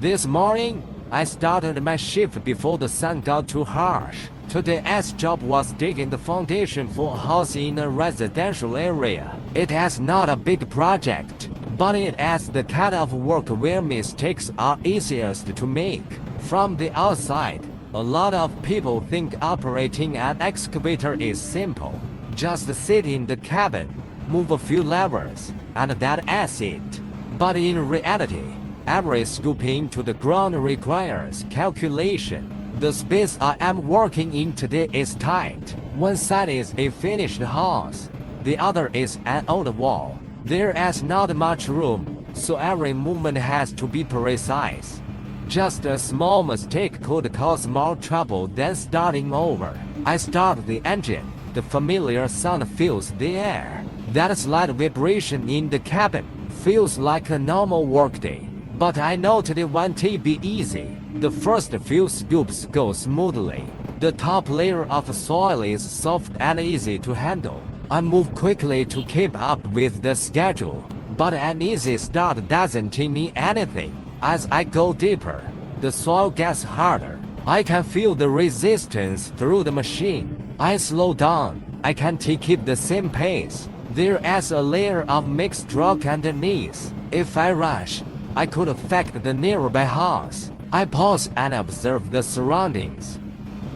This morning, I started my shift before the sun got too harsh. Today's job was digging the foundation for a house in a residential area. It is not a big project, but it is the kind of work where mistakes are easiest to make. From the outside, a lot of people think operating an excavator is simple. Just sit in the cabin, move a few levers, and that is it. But in reality, every scooping to the ground requires calculation. The space I am working in today is tight. One side is a finished house, the other is an old wall. There is not much room, so every movement has to be precise. Just a small mistake could cause more trouble than starting over. I start the engine. The familiar sound fills the air. That slight vibration in the cabin feels like a normal workday. But I know today won't be easy. The first few scoops go smoothly. The top layer of soil is soft and easy to handle. I move quickly to keep up with the schedule. But an easy start doesn't mean anything. As I go deeper, the soil gets harder. I can feel the resistance through the machine. I slow down. I can't keep the same pace. There is a layer of mixed rock underneath. If I rush, I could affect the nearby house. I pause and observe the surroundings.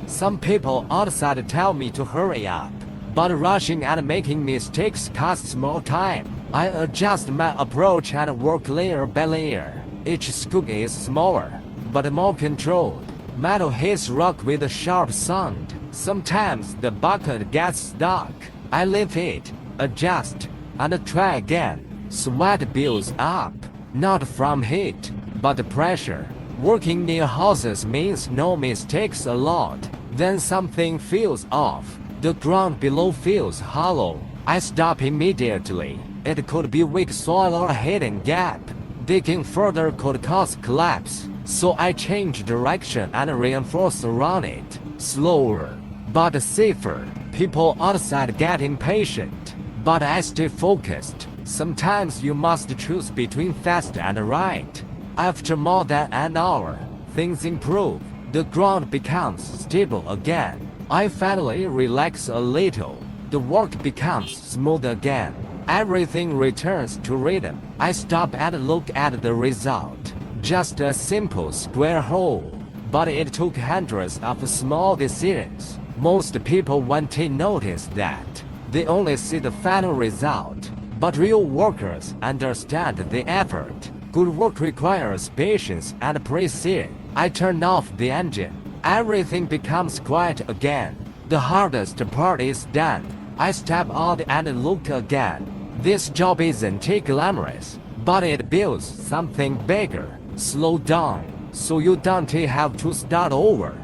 Some people outside tell me to hurry up, but rushing and making mistakes costs more time. I adjust my approach and work layer by layer. Each scoop is smaller, but more controlled. Metal hits rock with a sharp sound. Sometimes the bucket gets stuck. I lift it, adjust, and try again. Sweat builds up, not from heat, but pressure. Working near houses means no mistakes a lot. Then something feels off. The ground below feels hollow. I stop immediately. It could be weak soil or a hidden gap. Digging further could cause collapse. So I change direction and reinforce around it. Slower, but safer. People outside get impatient, but I stay focused. Sometimes you must choose between fast and right. After more than an hour, things improve. The ground becomes stable again. I finally relax a little. The work becomes smooth again. Everything returns to rhythm. I stop and look at the result. Just a simple square hole. But it took hundreds of small decisions. Most people won't notice that. They only see the final result. But real workers understand the effort. Good work requires patience and precision. I turn off the engine. Everything becomes quiet again. The hardest part is done. I step out and look again. This job isn't glamorous, but it builds something bigger. Slow down, so you don't have to start over.